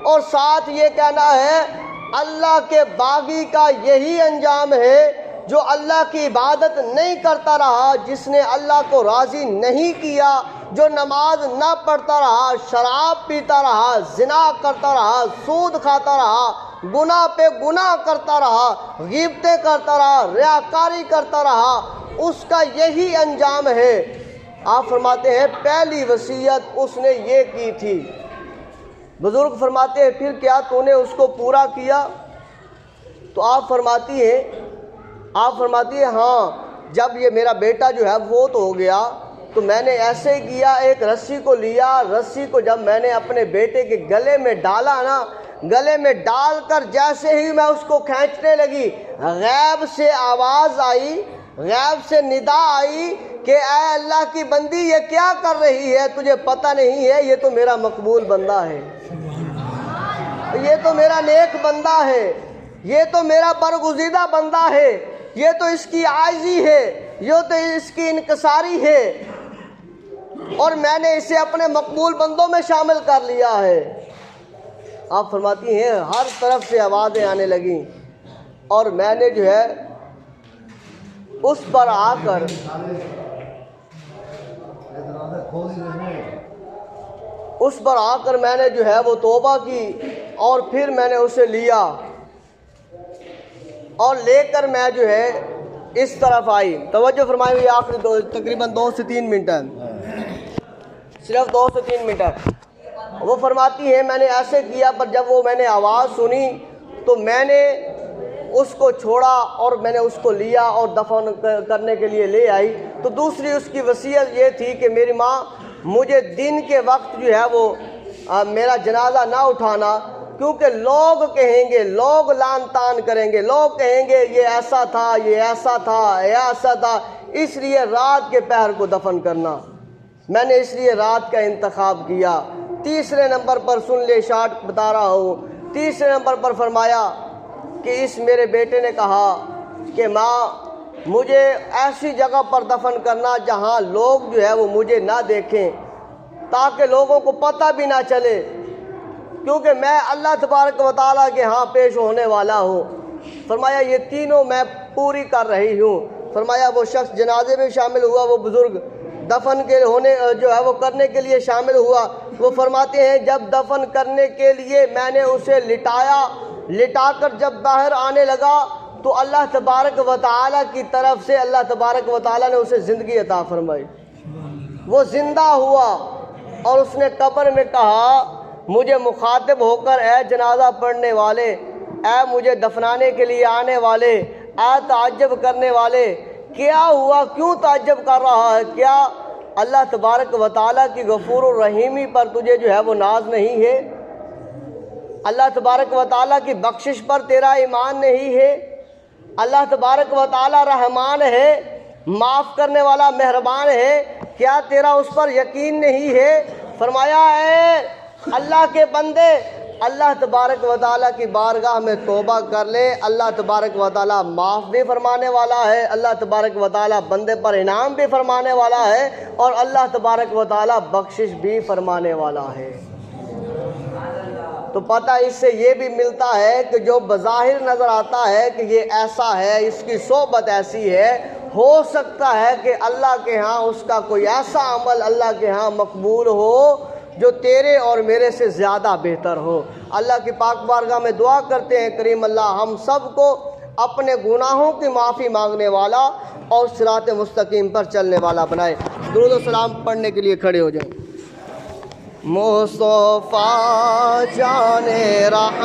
اور ساتھ یہ کہنا ہے اللہ کے باغی کا یہی انجام ہے جو اللہ کی عبادت نہیں کرتا رہا، جس نے اللہ کو راضی نہیں کیا، جو نماز نہ پڑھتا رہا، شراب پیتا رہا، زنا کرتا رہا، سود کھاتا رہا، گناہ پہ گناہ کرتا رہا، غیبتیں کرتا رہا، ریاکاری کرتا رہا، اس کا یہی انجام ہے۔ آپ فرماتے ہیں پہلی وصیت اس نے یہ کی تھی۔ بزرگ فرماتے ہیں پھر کیا تو نے اس کو پورا کیا؟ تو آپ فرماتی ہیں ہاں، جب یہ میرا بیٹا جو ہے فوت ہو گیا تو میں نے ایسے کیا، ایک رسی کو لیا، رسی کو جب میں نے اپنے بیٹے کے گلے میں ڈالا نا، گلے میں ڈال کر جیسے ہی میں اس کو کھینچنے لگی، غیب سے آواز آئی، غیب سے ندا آئی کہ اے اللہ کی بندی یہ کیا کر رہی ہے، تجھے پتہ نہیں ہے یہ تو میرا مقبول بندہ ہے، یہ تو میرا نیک بندہ ہے، یہ تو میرا برگزیدہ بندہ ہے، یہ تو اس کی عاجزی ہے، یہ تو اس کی انکساری ہے، اور میں نے اسے اپنے مقبول بندوں میں شامل کر لیا ہے۔ آپ فرماتی ہیں ہر طرف سے آوازیں آنے لگیں، اور میں نے جو ہے اس پر آ کر میں نے جو ہے وہ توبہ کی، اور پھر میں نے اسے لیا اور لے کر میں جو ہے اس طرف آئی۔ توجہ فرمائیں، یہ آخری تقریباً 2 سے 3 منٹ ہے، صرف 2 سے 3 منٹ ہے۔ وہ فرماتی ہیں میں نے ایسے کیا، پر جب وہ میں نے آواز سنی تو میں نے اس کو چھوڑا اور میں نے اس کو لیا اور دفن کرنے کے لیے لے آئی۔ تو دوسری اس کی وصیت یہ تھی کہ میری ماں مجھے دن کے وقت جو ہے وہ میرا جنازہ نہ اٹھانا، کیونکہ لوگ کہیں گے، لوگ لان تان کریں گے، لوگ کہیں گے یہ ایسا تھا، یہ ایسا تھا، یہ ایسا تھا، اس لیے رات کے پہر کو دفن کرنا۔ میں نے اس لیے رات کا انتخاب کیا۔ تیسرے نمبر پر سن لے، شارٹ بتا رہا ہوں، تیسرے نمبر پر فرمایا کہ اس میرے بیٹے نے کہا کہ ماں مجھے ایسی جگہ پر دفن کرنا جہاں لوگ جو ہے وہ مجھے نہ دیکھیں، تاکہ لوگوں کو پتہ بھی نہ چلے، کیونکہ میں اللہ تبارک و تعالیٰ کے ہاں پیش ہونے والا ہوں۔ فرمایا یہ تینوں میں پوری کر رہی ہوں۔ فرمایا وہ شخص جنازے میں شامل ہوا، وہ بزرگ دفن کے ہونے جو ہے وہ کرنے کے لیے شامل ہوا۔ وہ فرماتے ہیں جب دفن کرنے کے لیے میں نے اسے لٹا کر جب باہر آنے لگا تو اللہ تبارک و تعالیٰ کی طرف سے اللہ تبارک و تعالیٰ نے اسے زندگی عطا فرمائی، وہ زندہ ہوا، اور اس نے قبر میں کہا مجھے مخاطب ہو کر اے جنازہ پڑھنے والے، اے مجھے دفنانے کے لیے آنے والے، اے تعجب کرنے والے، کیا ہوا، کیوں تعجب کر رہا ہے؟ کیا اللہ تبارک و تعالیٰ کی غفور الرحیمی پر تجھے جو ہے وہ ناز نہیں ہے؟ اللہ تبارک و تعالیٰ کی بخشش پر تیرا ایمان نہیں ہے؟ اللہ تبارک و تعالیٰ رحمان ہے، معاف کرنے والا مہربان ہے، کیا تیرا اس پر یقین نہیں ہے؟ فرمایا اے اللہ کے بندے، اللہ تبارک و تعالیٰ کی بارگاہ میں توبہ کر لے، اللہ تبارک و تعالیٰ معاف بھی فرمانے والا ہے، اللہ تبارک و تعالیٰ بندے پر انعام بھی فرمانے والا ہے، اور اللہ تبارک و تعالیٰ بخشش بھی فرمانے والا ہے۔ تو پتہ اس سے یہ بھی ملتا ہے کہ جو بظاہر نظر آتا ہے کہ یہ ایسا ہے، اس کی صحبت ایسی ہے، ہو سکتا ہے کہ اللہ کے ہاں اس کا کوئی ایسا عمل اللہ کے ہاں مقبول ہو جو تیرے اور میرے سے زیادہ بہتر ہو۔ اللہ کی پاک بارگاہ میں دعا کرتے ہیں کریم اللہ ہم سب کو اپنے گناہوں کی معافی مانگنے والا اور صراط مستقیم پر چلنے والا بنائے۔ درود و سلام پڑھنے کے لیے کھڑے ہو جائیں۔ مصطفیٰ جان رحمت